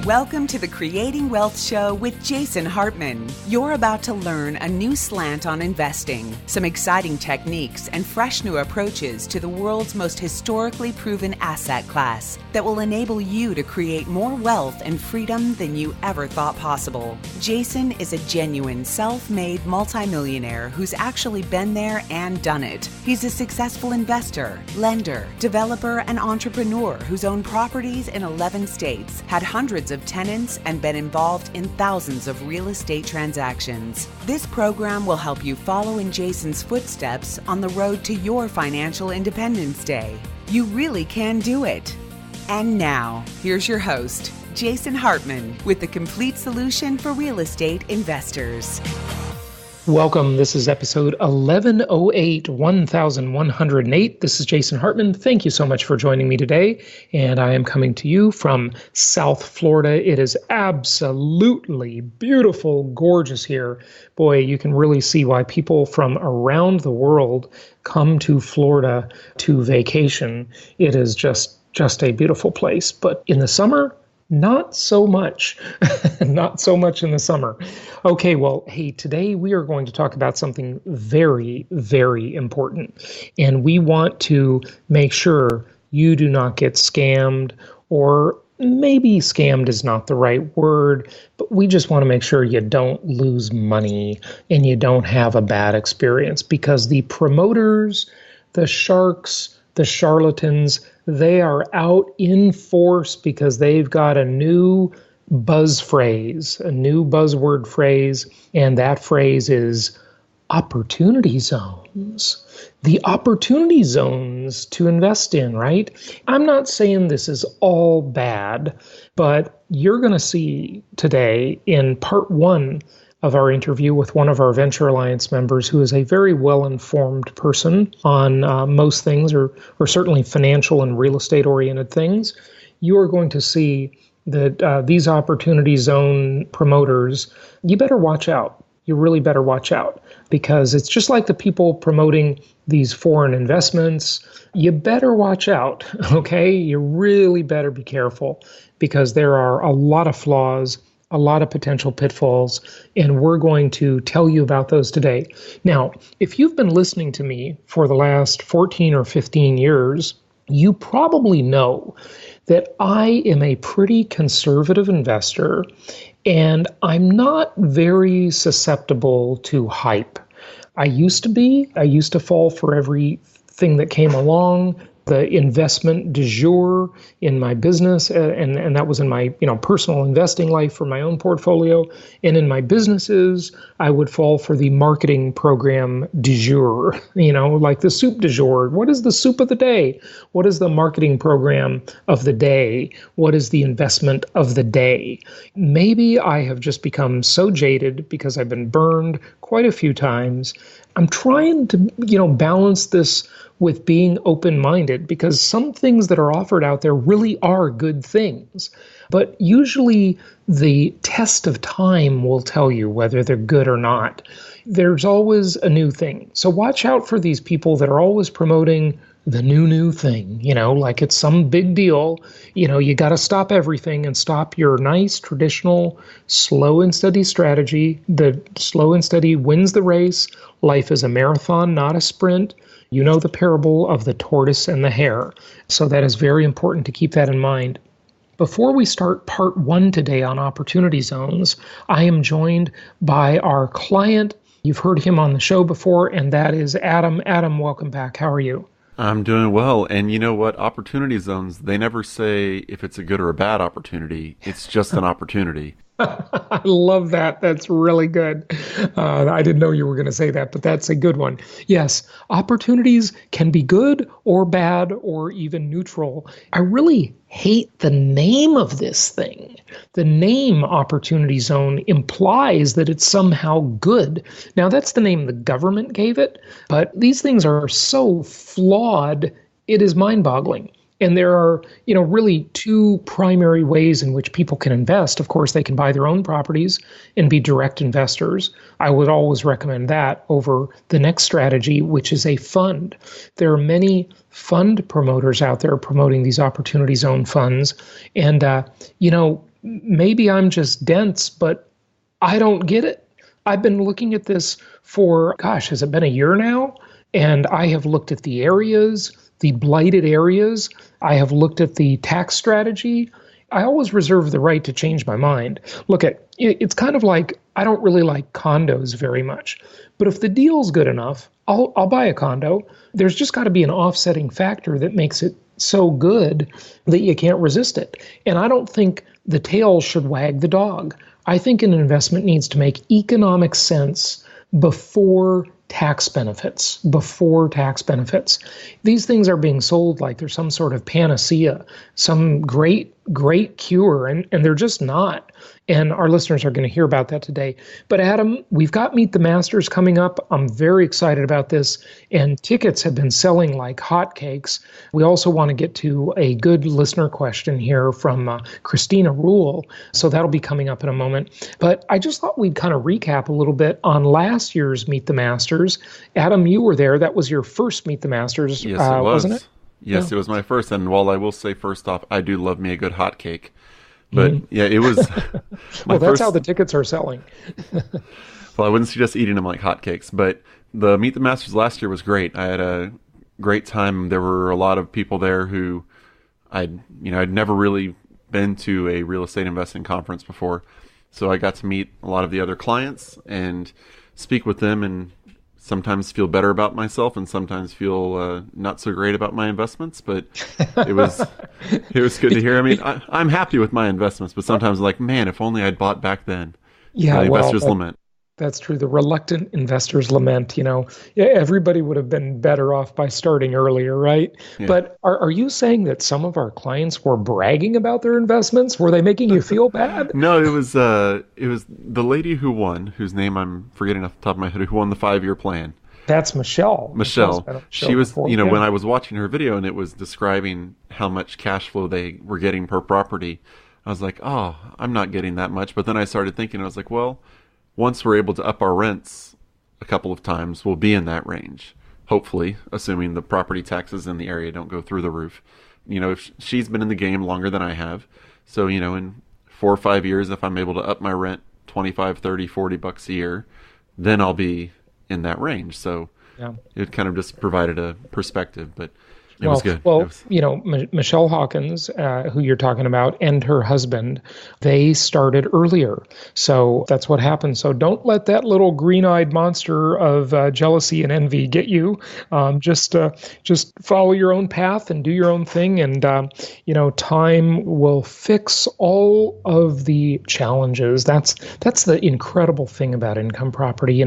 Welcome to the Creating Wealth Show with Jason Hartman. You're about to learn a new slant on investing, some exciting techniques, and fresh new approaches to the world's most historically proven asset class that will enable you to create more wealth and freedom than you ever thought possible. Jason is a genuine self-made multimillionaire who's actually been there and done it. He's a successful investor, lender, developer, and entrepreneur who's owned properties in 11 states, had hundreds of tenants, and been involved in thousands of real estate transactions. This program will help you follow in Jason's footsteps on the road to your financial independence day. You really can do it. And now, here's your host, Jason Hartman, with the complete solution for real estate investors. Welcome. This is episode 1108. This is Jason Hartman. Thank you so much for joining me today. And I am coming to you from South Florida. It is absolutely beautiful, gorgeous here. Boy, you can really see why people from around the world come to Florida to vacation. It is just a beautiful place. But in the summer, not so much. Not so much in the summer. Okay, well, hey, today we are going to talk about something very, very important. And we want to make sure you do not get scammed, or maybe scammed is not the right word, but we just want to make sure you don't lose money and you don't have a bad experience, because the promoters, the sharks, the charlatans, they are out in force because they've got a new buzz phrase, a new buzzword phrase, and that phrase is opportunity zones. The opportunity zones to invest in, right? I'm not saying this is all bad, but you're going to see today in part one of our interview with one of our Venture Alliance members who is a very well-informed person on most things, or certainly financial and real estate-oriented things. You are going to see that these opportunity zone promoters, you better watch out. You really better watch out, because it's just like the people promoting these foreign investments. You better watch out, okay? You really better be careful, because there are a lot of flaws, a lot of potential pitfalls, and we're going to tell you about those today. Now, if you've been listening to me for the last 14 or 15 years, you probably know that I am a pretty conservative investor, and I'm not very susceptible to hype. I used to be. I used to fall for everything that came along. The investment du jour in my business, and that was in my personal investing life for my own portfolio. And in my businesses, I would fall for the marketing program du jour, like the soup du jour. What is the soup of the day? What is the marketing program of the day? What is the investment of the day? Maybe I have just become so jaded because I've been burned quite a few times. I'm trying to, balance this with being open-minded, because some things that are offered out there really are good things. But usually the test of time will tell you whether they're good or not. There's always a new thing. So watch out for these people that are always promoting the new thing, like it's some big deal. You got to stop everything and stop your nice, traditional, slow and steady strategy. The slow and steady wins the race. Life is a marathon, not a sprint. You know the parable of the tortoise and the hare. So that is very important to keep that in mind. Before we start part one today on opportunity zones, I am joined by our client. You've heard him on the show before, and that is Adam. Adam, welcome back. How are you? I'm doing well. And you know what? Opportunity zones, they never say if it's a good or a bad opportunity. It's just an opportunity. I love that. That's really good. I didn't know you were going to say that, but that's a good one. Yes, opportunities can be good or bad or even neutral. I really hate the name of this thing. The name opportunity zone implies that it's somehow good. Now, that's the name the government gave it, but these things are so flawed, it is mind-boggling. And there are, really two primary ways in which people can invest. Of course, they can buy their own properties and be direct investors. I would always recommend that over the next strategy, which is a fund. There are many fund promoters out there promoting these opportunity zone funds. And, maybe I'm just dense, but I don't get it. I've been looking at this for, gosh, has it been a year now? And I have looked at the areas, the blighted areas. I have looked at the tax strategy. I always reserve the right to change my mind. Look, it's kind of like I don't really like condos very much. But if the deal's good enough, I'll buy a condo. There's just got to be an offsetting factor that makes it so good that you can't resist it. And I don't think the tail should wag the dog. I think an investment needs to make economic sense before tax benefits. These things are being sold like they're some sort of panacea, some great cure, and they're just not. And our listeners are going to hear about that today. But Adam, we've got Meet the Masters coming up. I'm very excited about this. And tickets have been selling like hotcakes. We also want to get to a good listener question here from Christina Rule. So that'll be coming up in a moment. But I just thought we'd kind of recap a little bit on last year's Meet the Masters. Adam, you were there. That was your first Meet the Masters, yes, it was. Wasn't it? Yes, yeah. It was my first. And while I will say first off, I do love me a good hotcake. But yeah, it was well, that's how the tickets are selling. Well, I wouldn't suggest eating them like hotcakes, but the Meet the Masters last year was great. I had a great time. There were a lot of people there who I'd never really been to a real estate investing conference before. So I got to meet a lot of the other clients and speak with them, and sometimes feel better about myself and sometimes feel not so great about my investments, but it was good to hear. I mean, I'm happy with my investments, but sometimes I'm like, man, if only I'd bought back then. Yeah, investors lament. That's true. The reluctant investors lament, everybody would have been better off by starting earlier, right? Yeah. But are you saying that some of our clients were bragging about their investments? Were they making you feel bad? No, it was the lady who won, whose name I'm forgetting off the top of my head, who won the 5-year plan. That's Michelle. She was, when I was watching her video and it was describing how much cash flow they were getting per property, I was like, oh, I'm not getting that much. But then I started thinking, I was like, well, once we're able to up our rents a couple of times, we'll be in that range, hopefully, assuming the property taxes in the area don't go through the roof. If she's been in the game longer than I have, so, in 4 or 5 years, if I'm able to up my rent 25, 30, 40 bucks a year, then I'll be in that range. So yeah. It kind of just provided a perspective, but it was good. Well, Michelle Hawkins, who you're talking about, and her husband, they started earlier. So that's what happened. So don't let that little green-eyed monster of jealousy and envy get you. Just follow your own path and do your own thing. And, time will fix all of the challenges. That's the incredible thing about income property.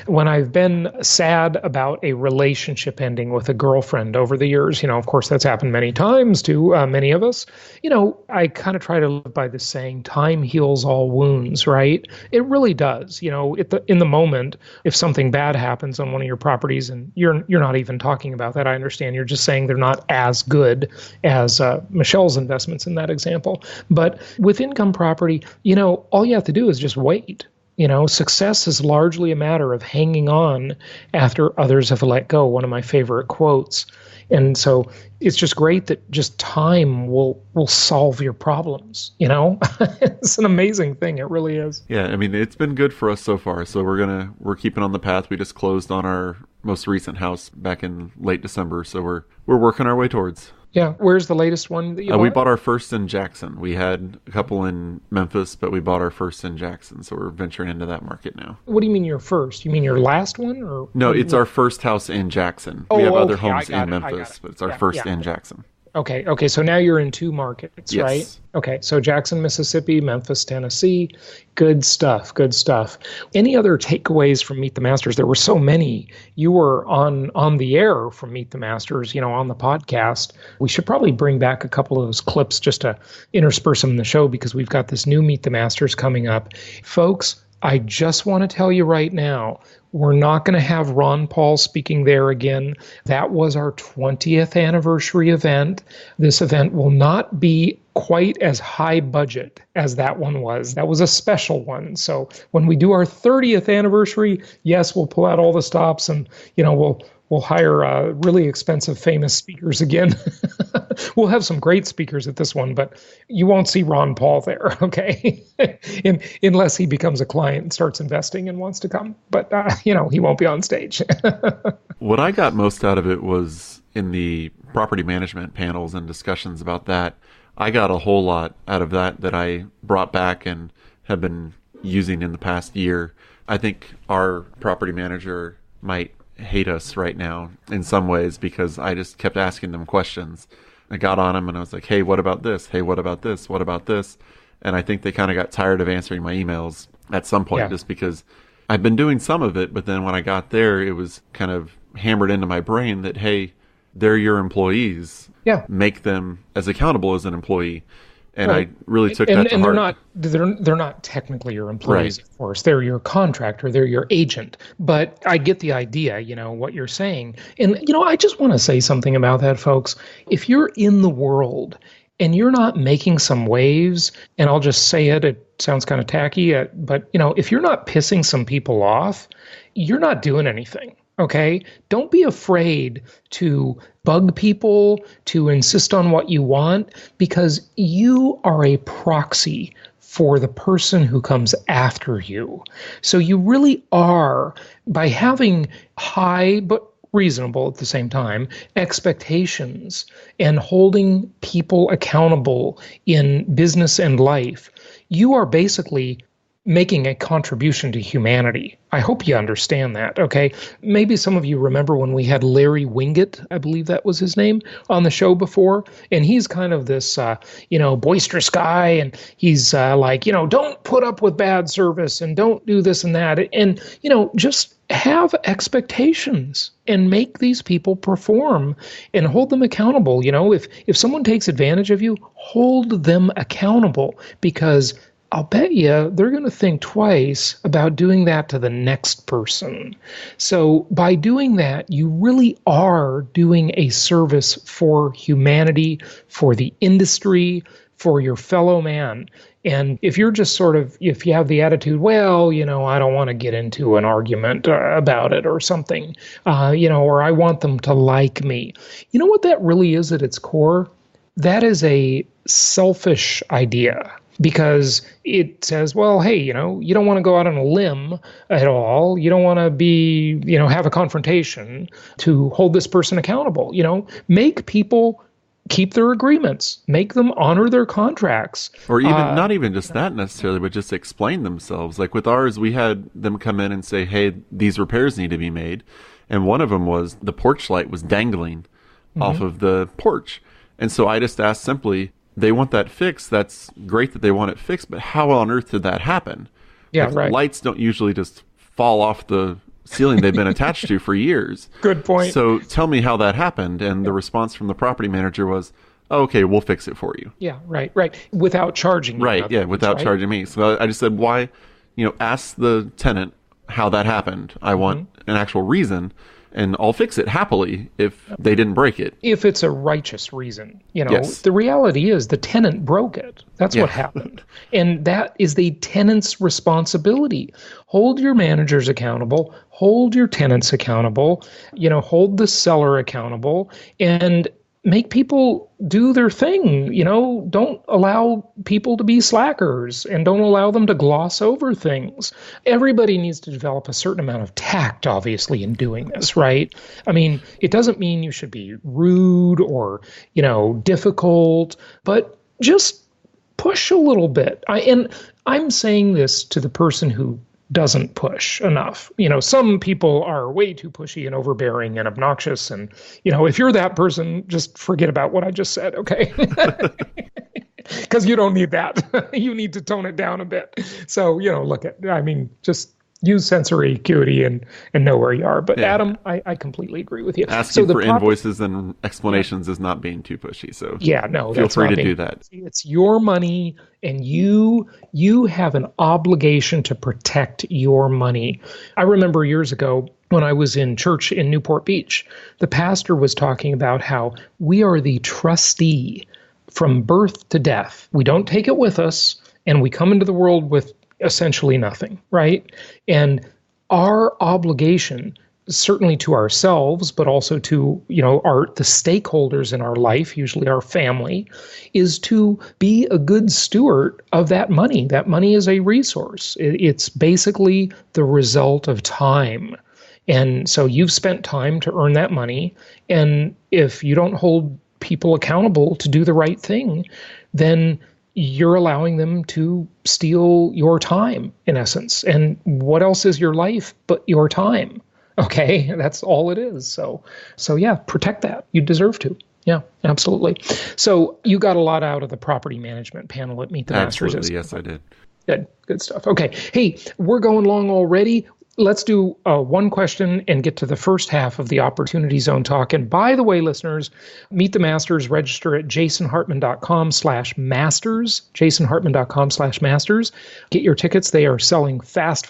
When I've been sad about a relationship ending with a girlfriend over the years, of course, that's happened many times to many of us. I kind of try to live by this saying, time heals all wounds, right? It really does. In the moment, if something bad happens on one of your properties, and you're not even talking about that, I understand. You're just saying they're not as good as Michelle's investments in that example. But with income property, all you have to do is just wait. Success is largely a matter of hanging on after others have let go. One of my favorite quotes. And so it's just great that just time will solve your problems. It's an amazing thing. It really is. Yeah. I mean, it's been good for us so far. So we're keeping on the path. We just closed on our most recent house back in late December. So we're working our way towards. Yeah. Where's the latest one that you bought? We bought our first in Jackson. We had a couple in Memphis, but we bought our first in Jackson. So we're venturing into that market now. What do you mean your first? You mean your last one? Or no, it's our first house in Jackson. We have other homes in Memphis, but it's our first in Jackson. Okay. So now you're in 2 markets, yes. Right? Okay. So Jackson, Mississippi, Memphis, Tennessee. Good stuff. Any other takeaways from Meet the Masters? There were so many. You were on the air from Meet the Masters, on the podcast. We should probably bring back a couple of those clips just to intersperse them in the show, because we've got this new Meet the Masters coming up. Folks, I just want to tell you right now, we're not going to have Ron Paul speaking there again. That was our 20th anniversary event. This event will not be quite as high budget as that one was. That was a special one. So when we do our 30th anniversary, yes, we'll pull out all the stops and, we'll hire really expensive, famous speakers again. We'll have some great speakers at this one, but you won't see Ron Paul there, okay? Unless he becomes a client and starts investing and wants to come. But, he won't be on stage. What I got most out of it was in the property management panels and discussions about that. I got a whole lot out of that I brought back and have been using in the past year. I think our property manager might hate us right now in some ways because I just kept asking them questions. I got on them and I was like, hey, what about this? Hey, what about this? What about this? And I think they kind of got tired of answering my emails at some point just because I've been doing some of it. But then when I got there, it was kind of hammered into my brain that, hey, they're your employees. Yeah. Make them as accountable as an employee. And I really took that to heart. They're not technically your employees, of course. They're your contractor. They're your agent. But I get the idea, what you're saying. And, I just want to say something about that, folks. If you're in the world and you're not making some waves, and I'll just say it sounds kind of tacky, but, if you're not pissing some people off, you're not doing anything. Okay, don't be afraid to bug people, to insist on what you want, because you are a proxy for the person who comes after you. So you really are, by having high but reasonable at the same time expectations and holding people accountable in business and life, you are basically making a contribution to humanity. I hope you understand that, okay? Maybe some of you remember when we had Larry Winget, I believe that was his name, on the show before, and he's kind of this, boisterous guy, and he's like, don't put up with bad service, and don't do this and that, and, just have expectations and make these people perform and hold them accountable. If someone takes advantage of you, hold them accountable, because I'll bet you they're going to think twice about doing that to the next person. So by doing that, you really are doing a service for humanity, for the industry, for your fellow man. And if you're just if you have the attitude, well, I don't want to get into an argument about it or something, or I want them to like me. You know what that really is at its core? That is a selfish idea. Because it says, well, hey, you don't want to go out on a limb at all. You don't want to be, have a confrontation to hold this person accountable. Make people keep their agreements, make them honor their contracts. Or even not even just that necessarily, but just explain themselves. Like with ours, we had them come in and say, hey, these repairs need to be made. And one of them was the porch light was dangling off of the porch. And so I just asked simply, they want that fixed. That's great that they want it fixed, but how on earth did that happen? Yeah, right. Lights don't usually just fall off the ceiling they've been attached to for years. Good point. So tell me how that happened. And the response from the property manager was, oh, okay, we'll fix it for you. Yeah, right. Without charging you. Right, without charging me. So I just said, why, ask the tenant how that happened. I want an actual reason. And I'll fix it happily if they didn't break it. If it's a righteous reason. Yes. The reality is the tenant broke it. That's what happened. And that is the tenant's responsibility. Hold your managers accountable. Hold your tenants accountable. Hold the seller accountable. And make people do their thing. Don't allow people to be slackers and don't allow them to gloss over things. Everybody needs to develop a certain amount of tact, obviously, in doing this, right? I mean, it doesn't mean you should be rude or, difficult, but just push a little bit. And I'm saying this to the person who doesn't push enough. Some people are way too pushy and overbearing and obnoxious. And, if you're that person, just forget about what I just said, okay? Because you don't need that. You need to tone it down a bit. So, just use sensory acuity and know where you are. But Adam, I completely agree with you. Asking for invoices and explanations is not being too pushy. So feel free to do that. It's your money, and you have an obligation to protect your money. I remember years ago when I was in church in Newport Beach, the pastor was talking about how we are the trustee from birth to death. We don't take it with us, and we come into the world with essentially nothing, right? And our obligation certainly to ourselves, but also to, the stakeholders in our life, usually our family, is to be a good steward of that money. That money is a resource. It's basically the result of time. And so you've spent time to earn that money. And if you don't hold people accountable to do the right thing, then you're allowing them to steal your time, in essence. And what else is your life but your time? Okay, that's all it is. So yeah, protect that. You deserve to. Yeah, absolutely. So you got a lot out of the property management panel at Meet the Masters. Absolutely, yes, I did. Good stuff. Okay, hey, we're going long already. Let's do one question and get to the first half of the Opportunity Zone talk. And by the way, listeners, Meet the Masters, register at jasonhartman.com/masters, jasonhartman.com/masters. Get your tickets. They are selling fast.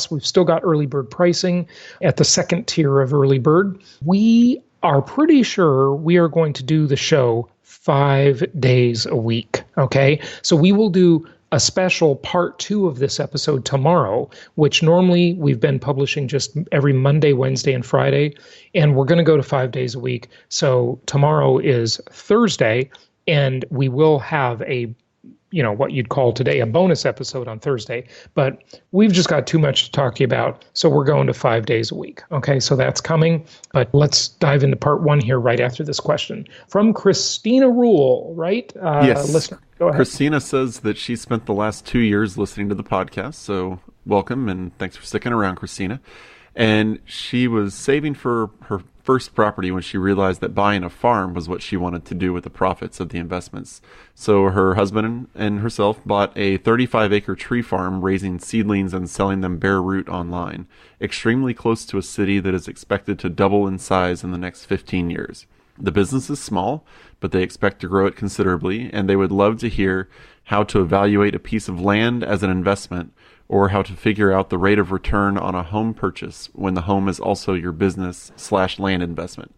We've still got early bird pricing at the second tier of early bird. We are pretty sure we are going to do the show 5 days a week. Okay, so we will do a special part 2 of this episode tomorrow, which normally we've been publishing just every Monday, Wednesday, and Friday, and we're going to go to 5 days a week. So tomorrow is Thursday, and we will have a, what you'd call today a bonus episode on Thursday, but we've just got too much to talk to you about, so we're going to 5 days a week. Okay, so that's coming, but let's dive into part 1 here right after this question. From Christina Rule, right? Yes. Listener. Go ahead. Christina says that she spent the last 2 years listening to the podcast, so welcome and thanks for sticking around, Christina. And she was saving for her first property when she realized that buying a farm was what she wanted to do with the profits of the investments. So her husband and herself bought a 35-acre tree farm, raising seedlings and selling them bare root online, extremely close to a city that is expected to double in size in the next 15 years. The business is small, but they expect to grow it considerably, and they would love to hear how to evaluate a piece of land as an investment, or how to figure out the rate of return on a home purchase when the home is also your business/land investment.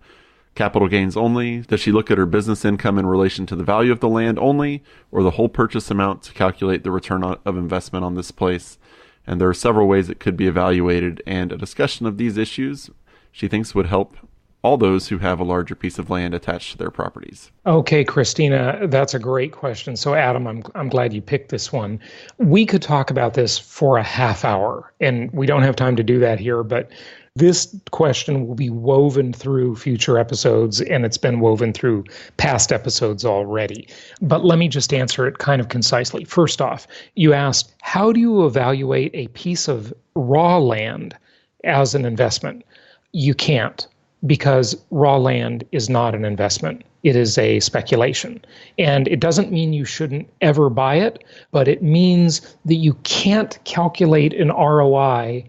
Capital gains only? Does she look at her business income in relation to the value of the land only, or the whole purchase amount to calculate the return of investment on this place? And there are several ways it could be evaluated, and a discussion of these issues she thinks would help all those who have a larger piece of land attached to their properties. Okay, Christina, that's a great question. So, Adam, I'm glad you picked this one. We could talk about this for a half hour, and we don't have time to do that here, but this question will be woven through future episodes, and it's been woven through past episodes already. But let me just answer it kind of concisely. First off, you asked, how do you evaluate a piece of raw land as an investment? You can't, because raw land is not an investment. It is a speculation. And it doesn't mean you shouldn't ever buy it, but it means that you can't calculate an ROI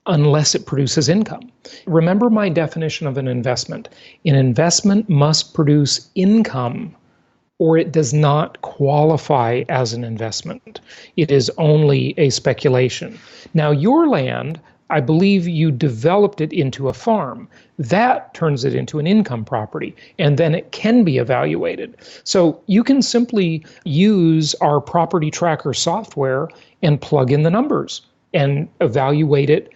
unless it produces income. Remember my definition of an investment. An investment must produce income, or it does not qualify as an investment. It is only a speculation. Now, your land, I believe you developed it into a farm. That turns it into an income property, and then it can be evaluated. So you can simply use our property tracker software and plug in the numbers and evaluate it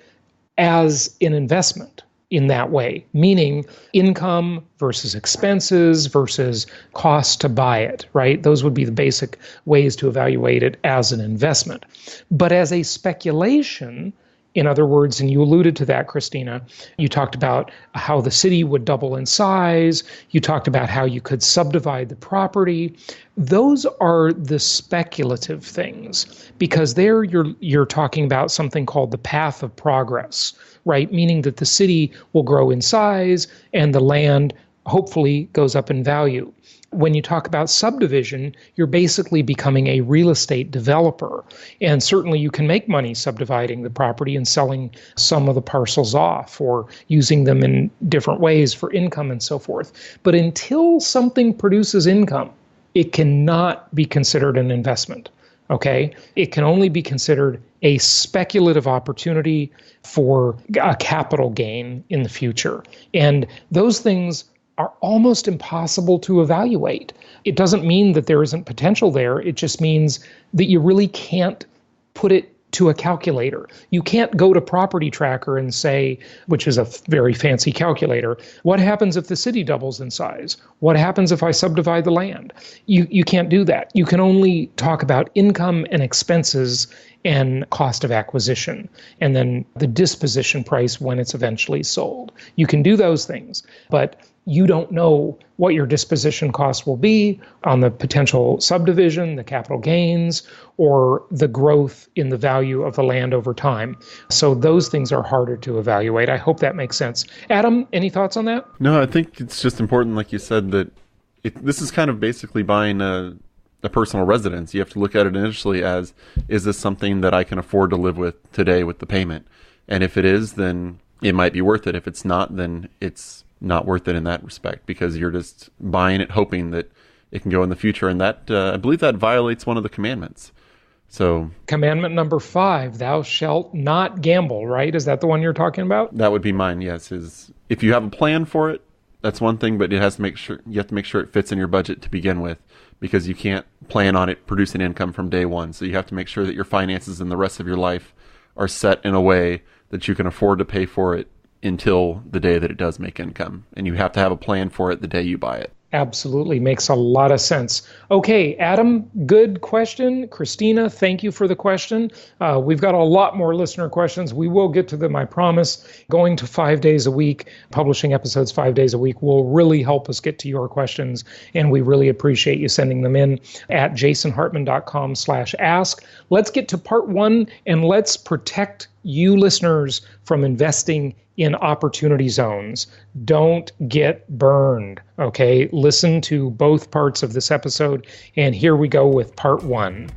as an investment in that way, meaning income versus expenses versus cost to buy it, right? Those would be the basic ways to evaluate it as an investment. But as a speculation, in other words, and you alluded to that, Christina, you talked about how the city would double in size. You talked about how you could subdivide the property. Those are the speculative things, because there you're talking about something called the path of progress, right? Meaning that the city will grow in size and the land hopefully goes up in value. When you talk about subdivision, you're basically becoming a real estate developer. And certainly you can make money subdividing the property and selling some of the parcels off or using them in different ways for income and so forth. But until something produces income, it cannot be considered an investment. Okay? It can only be considered a speculative opportunity for a capital gain in the future. And those things are almost impossible to evaluate. It doesn't mean that there isn't potential there. It just means that you really can't put it to a calculator. You can't go to Property Tracker and say, which is a very fancy calculator, what happens if the city doubles in size? What happens if I subdivide the land? You can't do that. You can only talk about income and expenses and cost of acquisition, and then the disposition price when it's eventually sold. You can do those things, but you don't know what your disposition cost will be on the potential subdivision, the capital gains, or the growth in the value of the land over time. So those things are harder to evaluate. I hope that makes sense. Adam, any thoughts on that? No, I think it's just important, like you said, that this is kind of basically buying a personal residence. You have to look at it initially as, is this something that I can afford to live with today with the payment? And if it is, then it might be worth it. If it's not, then it's not worth it in that respect, because you're just buying it hoping that it can go in the future. And that, I believe that violates one of the commandments. So commandment number 5, thou shalt not gamble, right? Is that the one you're talking about? That would be mine, yes. Is if you have a plan for it, that's one thing, but you have to make sure it fits in your budget to begin with, because you can't plan on it producing income from day one. So you have to make sure that your finances and the rest of your life are set in a way that you can afford to pay for it until the day that it does make income. And you have to have a plan for it the day you buy it. Absolutely. Makes a lot of sense. Okay, Adam, good question. Christina, thank you for the question. We've got a lot more listener questions. We will get to them, I promise. Going to 5 days a week, publishing episodes 5 days a week will really help us get to your questions. And we really appreciate you sending them in at jasonhartman.com/ask. Let's get to part 1, and let's protect you listeners from investing in opportunity zones. Don't get burned, okay? Listen to both parts of this episode, and here we go with part 1.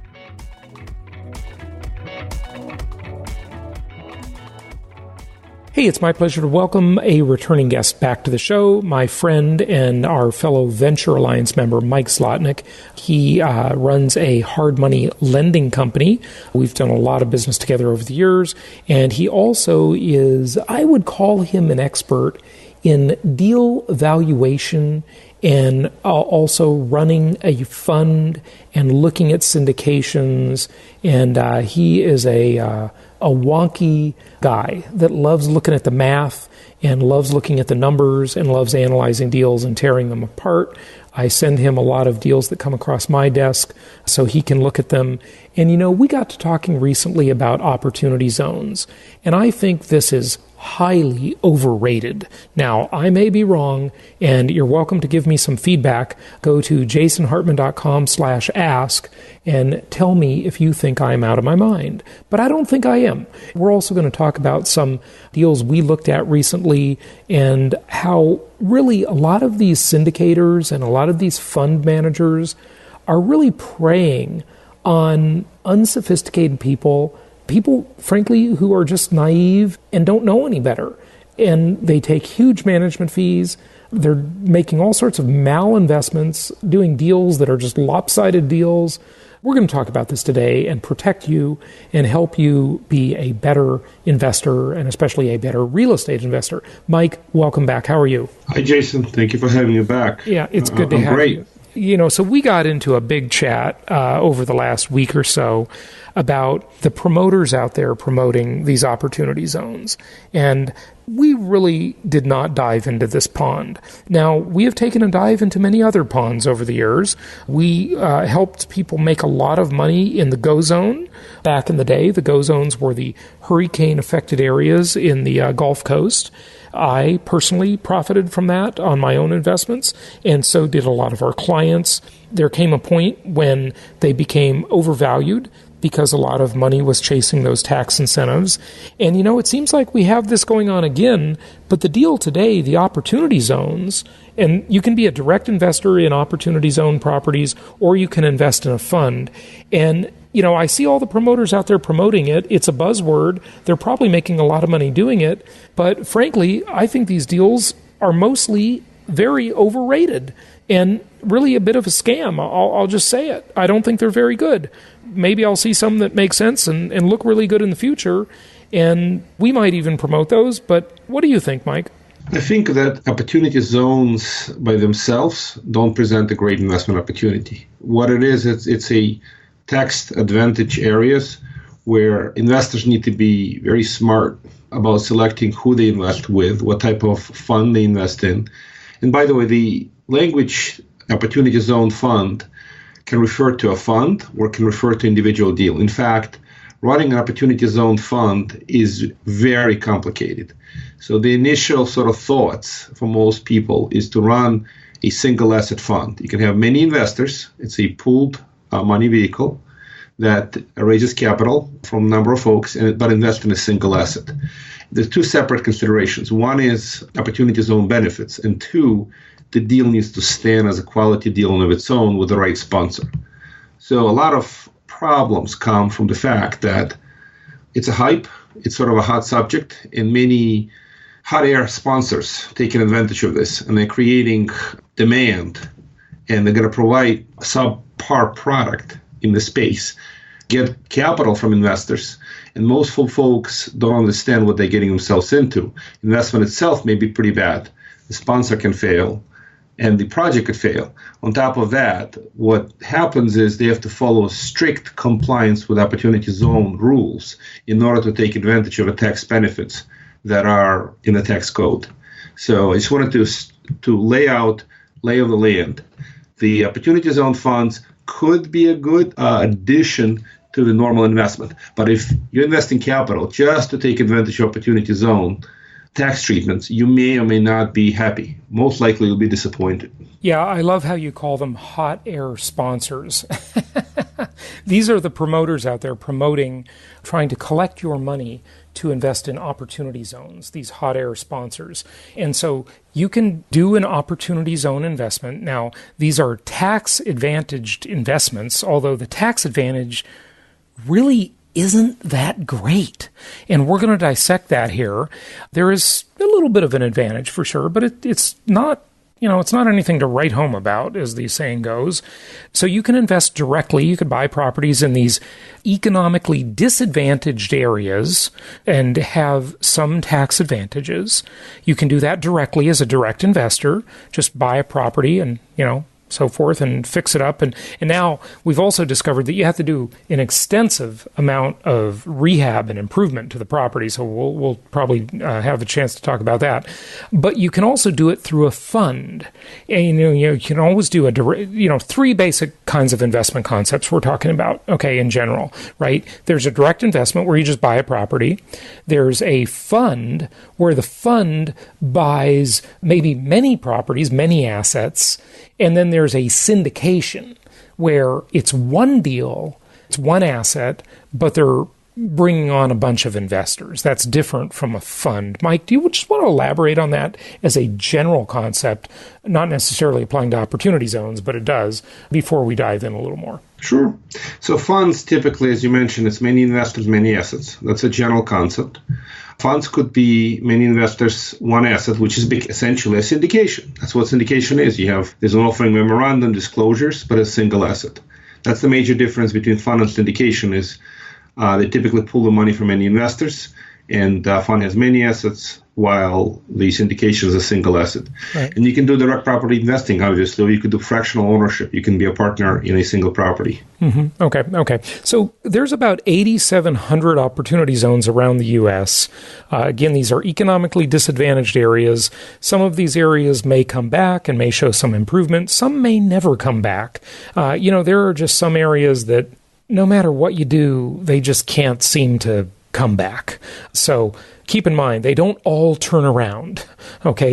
Hey, it's my pleasure to welcome a returning guest back to the show, my friend and our fellow Venture Alliance member, Mike Zlotnik. He runs a hard money lending company. We've done a lot of business together over the years, and he also is, I would call him an expert in deal valuation and also running a fund and looking at syndications. And he is a wonky guy that loves looking at the math and loves looking at the numbers and loves analyzing deals and tearing them apart. I send him a lot of deals that come across my desk so he can look at them. And, we got to talking recently about opportunity zones, and I think this is highly overrated. Now, I may be wrong, and you're welcome to give me some feedback. Go to jasonhartman.com/ask and tell me if you think I'm out of my mind. But I don't think I am. We're also going to talk about some deals we looked at recently and how really a lot of these syndicators and a lot of these fund managers are really preying on unsophisticated people, frankly, who are just naive and don't know any better. And they take huge management fees. They're making all sorts of malinvestments, doing deals that are just lopsided deals. We're going to talk about this today and protect you and help you be a better investor, and especially a better real estate investor. Mike, welcome back. How are you? Hi, Jason. Thank you for having me back. Yeah, it's good to have you. So we got into a big chat over the last week or so about the promoters out there promoting these opportunity zones. And we really did not dive into this pond. Now, we have taken a dive into many other ponds over the years. We helped people make a lot of money in the GO zone. Back in the day, the GO zones were the hurricane-affected areas in the Gulf Coast. I personally profited from that on my own investments, and so did a lot of our clients. There came a point when they became overvalued because a lot of money was chasing those tax incentives. And, it seems like we have this going on again, but the deal today, the opportunity zones, and you can be a direct investor in opportunity zone properties, or you can invest in a fund. And I see all the promoters out there promoting it. It's a buzzword. They're probably making a lot of money doing it. But frankly, I think these deals are mostly very overrated and really a bit of a scam. I'll just say it. I don't think they're very good. Maybe I'll see some that make sense and look really good in the future, and we might even promote those. But what do you think, Mike? I think that opportunity zones by themselves don't present a great investment opportunity. What it is, it's a tax advantage areas where investors need to be very smart about selecting who they invest with, what type of fund they invest in. And by the way, the language opportunity zone fund can refer to a fund or can refer to individual deal. In fact, running an opportunity zone fund is very complicated. So the initial sort of thoughts for most people is to run a single asset fund. You can have many investors. It's a pooled money vehicle that raises capital from a number of folks, but invest in a single asset. There's two separate considerations. One is opportunity zone benefits, and two, the deal needs to stand as a quality deal on of its own with the right sponsor. So a lot of problems come from the fact that it's a hype, it's sort of a hot subject, and many hot air sponsors taking advantage of this, and they're creating demand, and they're going to provide a subpar product in the space, get capital from investors, and most folks don't understand what they're getting themselves into. Investment itself may be pretty bad. The sponsor can fail, and the project could fail. On top of that, what happens is they have to follow strict compliance with opportunity zone rules in order to take advantage of the tax benefits that are in the tax code. So I just wanted to lay out lay of the land. The opportunity zone funds could be a good addition to the normal investment. But if you're investing capital just to take advantage of opportunity zone tax treatments, you may or may not be happy. Most likely you'll be disappointed. Yeah, I love how you call them hot air sponsors. These are the promoters out there promoting, trying to collect your money to invest in opportunity zones, these hot air sponsors. And so you can do an opportunity zone investment. Now, these are tax advantaged investments, although the tax advantage really isn't that great. And we're going to dissect that here. There is a little bit of an advantage for sure, but it's not, it's not anything to write home about, as the saying goes. So you can invest directly. You could buy properties in these economically disadvantaged areas and have some tax advantages. You can do that directly as a direct investor. Just buy a property and, so forth, and fix it up. And now we've also discovered that you have to do an extensive amount of rehab and improvement to the property. So we'll probably have a chance to talk about that. But you can also do it through a fund. And you can always do three basic kinds of investment concepts we're talking about, in general, right? There's a direct investment where you just buy a property. There's a fund where the fund buys maybe many properties, many assets. And then there's a syndication where it's one deal, it's one asset, but they're bringing on a bunch of investors. That's different from a fund. Mike, do you just want to elaborate on that as a general concept, not necessarily applying to opportunity zones, but it does, before we dive in a little more? Sure. So funds typically, as you mentioned, it's many investors, many assets. That's a general concept. Funds could be many investors, one asset, which is essentially a syndication. That's what syndication is. There's an offering memorandum, disclosures, but a single asset. That's the major difference between fund and syndication is they typically pull the money from many investors, and fund has many assets, while the syndication is a single asset. Right. And you can do direct property investing, obviously, or you could do fractional ownership. You can be a partner in a single property. Mm-hmm. Okay. So there's about 8,700 opportunity zones around the U.S. Again, these are economically disadvantaged areas. Some of these areas may come back and may show some improvement. Some may never come back. There are just some areas that no matter what you do, they just can't seem to come back. So keep in mind, they don't all turn around.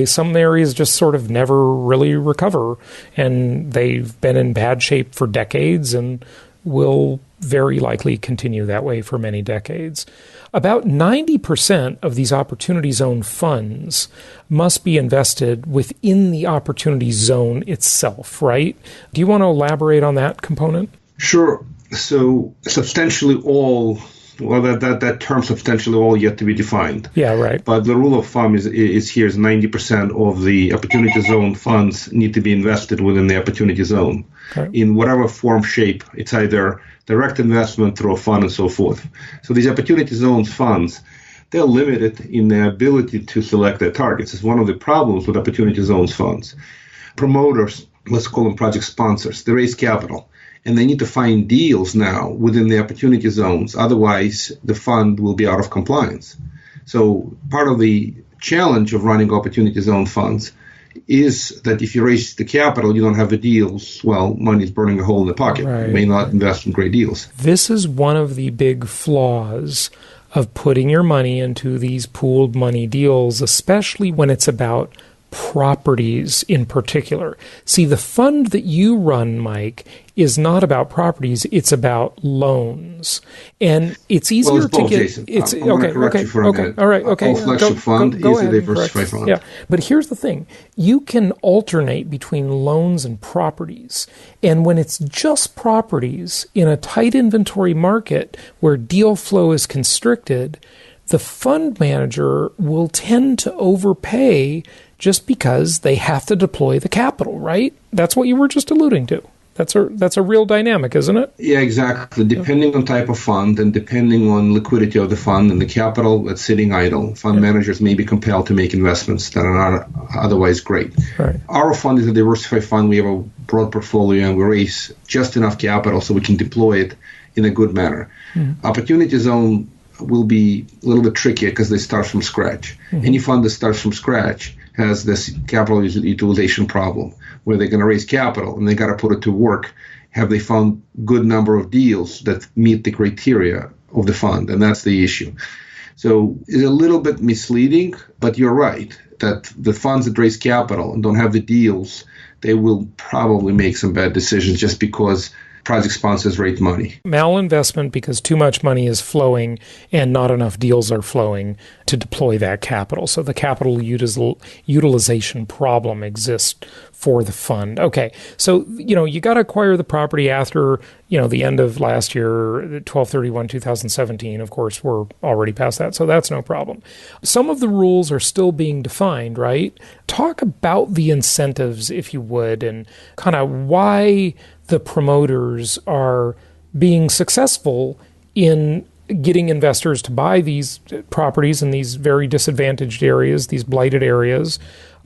Some areas just sort of never really recover, and they've been in bad shape for decades and will very likely continue that way for many decades. About 90% of these opportunity zone funds must be invested within the opportunity zone itself, right? Do you want to elaborate on that component? Sure. So substantially all, that term substantially all yet to be defined. Yeah, right. But the rule of thumb is 90% of the opportunity zone funds need to be invested within the opportunity zone in whatever form, shape. It's either direct investment through a fund and so forth. So these opportunity zone funds, they're limited in their ability to select their targets. It's one of the problems with opportunity zones funds. Promoters, let's call them project sponsors, they raise capital. and they need to find deals now within the opportunity zones. Otherwise, the fund will be out of compliance. So part of the challenge of running opportunity zone funds is that if you raise the capital, you don't have the deals, well, money's burning a hole in the pocket. Right. You may not invest in great deals. This is one of the big flaws of putting your money into these pooled money deals, especially when it's about properties in particular. See, the fund that you run, Mike, is not about properties, it's about loans. And it's easier it's both, to get Jason. I'm going to correct you for a minute. All right, okay. A flagship fund is a diversified fund. Yeah, but here's the thing. You can alternate between loans and properties. And when it's just properties in a tight inventory market where deal flow is constricted, the fund manager will tend to overpay just because they have to deploy the capital, right? That's what you were just alluding to. That's a real dynamic, isn't it? Yeah, exactly. Depending on type of fund and depending on liquidity of the fund and the capital that's sitting idle, fund managers may be compelled to make investments that are not otherwise great. Right. Our fund is a diversified fund. We have a broad portfolio and we raise just enough capital so we can deploy it in a good manner. Mm-hmm. Opportunity zone will be a little bit trickier because they start from scratch. Mm-hmm. Any fund that starts from scratch has this capital utilization problem where they're going to raise capital and they got to put it to work. Have they found good number of deals that meet the criteria of the fund? And that's the issue. So it's a little bit misleading, but you're right that the funds that raise capital and don't have the deals, they will probably make some bad decisions just because project sponsors raise money. Malinvestment because too much money is flowing and not enough deals are flowing to deploy that capital. So the capital utilization problem exists for the fund. Okay, so you got to acquire the property after the end of last year, 12/31/2017. Of course, we're already past that, so that's no problem. Some of the rules are still being defined, right? Talk about the incentives, if you would, and kind of why the promoters are being successful in getting investors to buy these properties in these very disadvantaged areas, these blighted areas,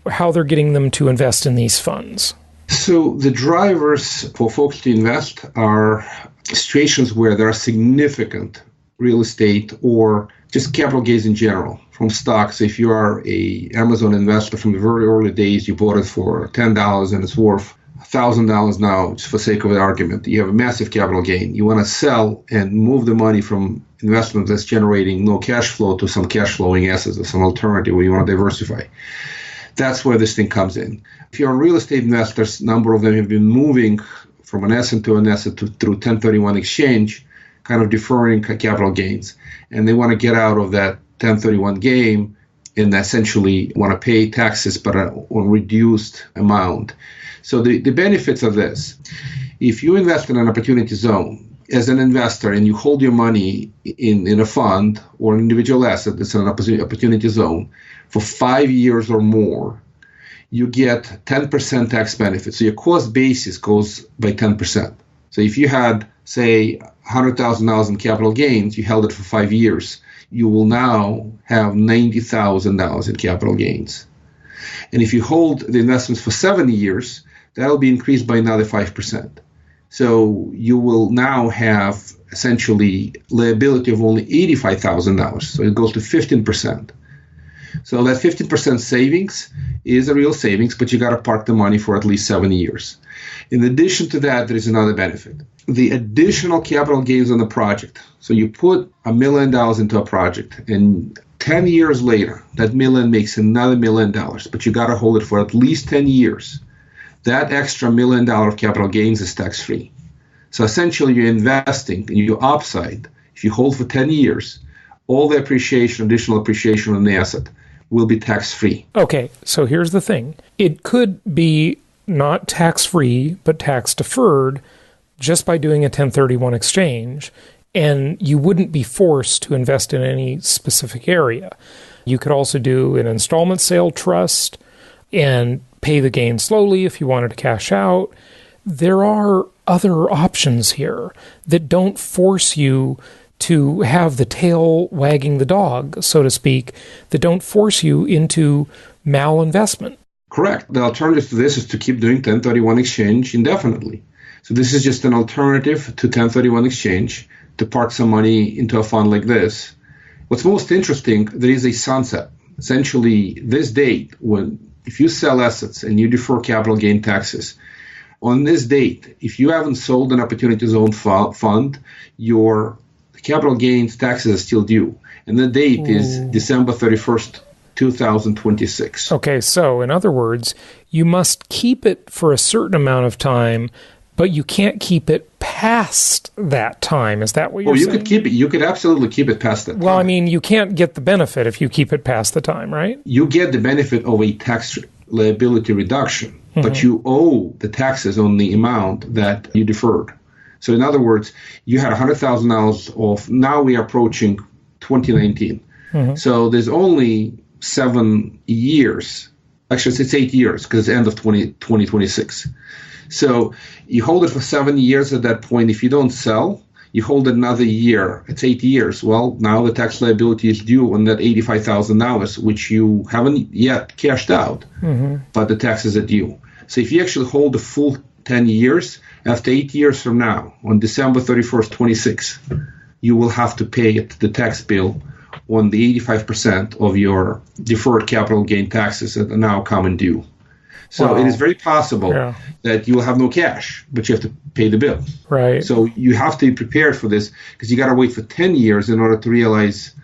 how they're getting them to invest in these funds. So the drivers for folks to invest are situations where there are significant real estate or just capital gains in general from stocks. If you are a Amazon investor from the very early days, you bought it for $10 and it's worth $1,000 now, just for sake of the argument. You have a massive capital gain. You want to sell and move the money from investment that's generating no cash flow to some cash flowing assets or some alternative where you want to diversify. That's where this thing comes in. If you're a real estate investors, a number of them have been moving from an asset to an asset through 1031 exchange, kind of deferring capital gains. And they want to get out of that 1031 game and essentially want to pay taxes but on a reduced amount. So the benefits of this, if you invest in an opportunity zone as an investor and you hold your money in a fund or an individual asset that's in an opportunity zone for 5 years or more, you get 10% tax benefit. So your cost basis goes by 10%. So if you had, say, $100,000 in capital gains, you held it for 5 years, you will now have $90,000 in capital gains. And if you hold the investments for 7 years, that'll be increased by another 5%. So you will now have essentially liability of only $85,000. So it goes to 15%. So that 15% savings is a real savings, but you got to park the money for at least 7 years. In addition to that, there is another benefit. The additional capital gains on the project. So you put $1 million into a project, and 10 years later, that million makes another $1 million, but you got to hold it for at least 10 years. That extra $1 million of capital gains is tax-free. So essentially, you're investing in your upside. If you hold for 10 years, all the additional appreciation on the asset will be tax-free. Okay, so here's the thing. It could be not tax-free, but tax-deferred just by doing a 1031 exchange, and you wouldn't be forced to invest in any specific area. You could also do an installment sale trust and pay the gain slowly if you wanted to cash out. There are other options here that don't force you to have the tail wagging the dog, so to speak, that don't force you into malinvestment. Correct. The alternative to this is to keep doing 1031 exchange indefinitely. So this is just an alternative to 1031 exchange to park some money into a fund like this. What's most interesting, there is a sunset. Essentially, this date, if you sell assets and you defer capital gain taxes, on this date, if you haven't sold an opportunity zone fund, your capital gains taxes are still due. And the date is December 31st, 2026. Okay, so in other words, you must keep it for a certain amount of time, but you can't keep it past that time. Is that what you're saying? Could keep it. You could absolutely keep it past that time. Well, I mean, you can't get the benefit if you keep it past the time, right? You get the benefit of a tax liability reduction, but you owe the taxes on the amount that you deferred. So in other words, you had $100,000 off. Now we are approaching 2019. So there's only 7 years. Actually, it's 8 years because it's the end of 2026. So you hold it for 7 years at that point. If you don't sell, you hold it another year. It's 8 years. Well, now the tax liability is due on that $85,000, which you haven't yet cashed out, but the taxes are due. So if you actually hold the full 10 years, after 8 years from now, on December 31st, 26, you will have to pay the tax bill on the 85% of your deferred capital gain taxes that are now coming due. So it is very possible that you will have no cash, but you have to pay the bill. Right. So you have to be prepared for this because you got to wait for 10 years in order to realize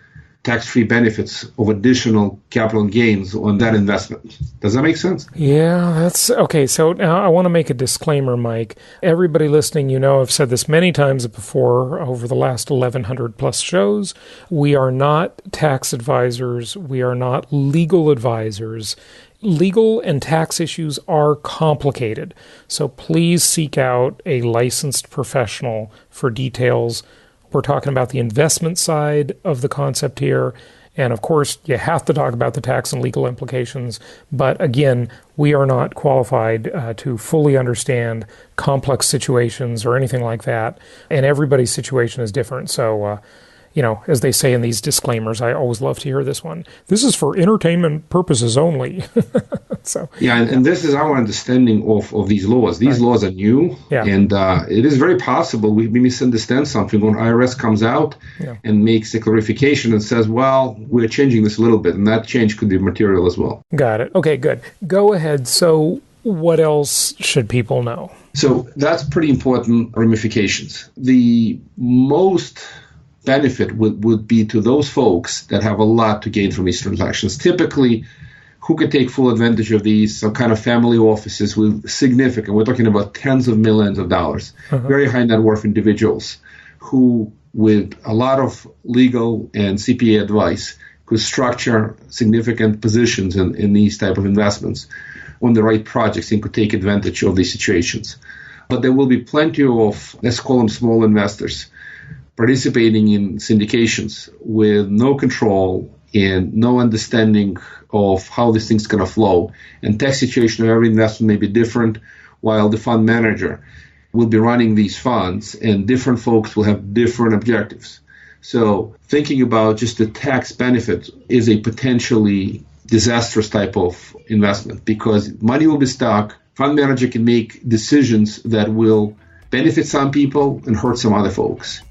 tax-free benefits of additional capital gains on that investment. Does that make sense? Yeah, that's okay. So now I want to make a disclaimer, Mike. Everybody listening, I've said this many times before over the last 1,100 plus shows. We are not tax advisors. We are not legal advisors. Legal and tax issues are complicated, so please seek out a licensed professional for details. We're talking about the investment side of the concept here, and of course, you have to talk about the tax and legal implications, but again, we are not qualified to fully understand complex situations or anything like that, and everybody's situation is different, so as they say in these disclaimers, I always love to hear this one. This is for entertainment purposes only. And this is our understanding of these laws. These laws are new, and it is very possible we misunderstand something when IRS comes out and makes a clarification and says, well, we're changing this a little bit, and that change could be material as well. Got it. Okay, good. Go ahead. So what else should people know? So that's pretty important ramifications. The most benefit would be to those folks that have a lot to gain from these transactions. Typically, who could take full advantage of these? Some kind of family offices with significant, we're talking about tens of millions of dollars, very high net worth individuals who, with a lot of legal and CPA advice, could structure significant positions in these type of investments on the right projects and could take advantage of these situations. But there will be plenty of, let's call them small investors, participating in syndications with no control and no understanding of how this thing's going to flow. And tax situation of every investment may be different, while the fund manager will be running these funds, and different folks will have different objectives. So thinking about just the tax benefit is a potentially disastrous type of investment because money will be stuck. Fund manager can make decisions that will benefit some people and hurt some other folks.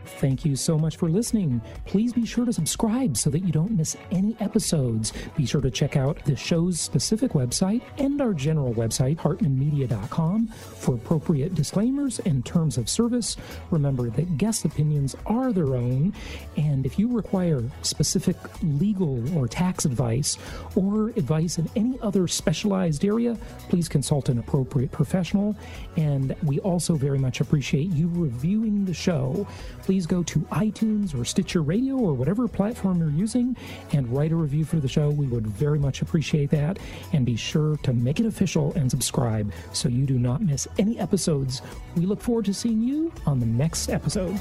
Thank you so much for listening. Please be sure to subscribe so that you don't miss any episodes. Be sure to check out the show's specific website and our general website, hartmanmedia.com, for appropriate disclaimers and terms of service. Remember that guest opinions are their own, and if you require specific legal or tax advice or advice in any other specialized area, please consult an appropriate professional. And we also very much appreciate you reviewing the show. Please go to iTunes or Stitcher Radio or whatever platform you're using and write a review for the show. We would very much appreciate that. And be sure to make it official and subscribe so you do not miss any episodes. We look forward to seeing you on the next episode.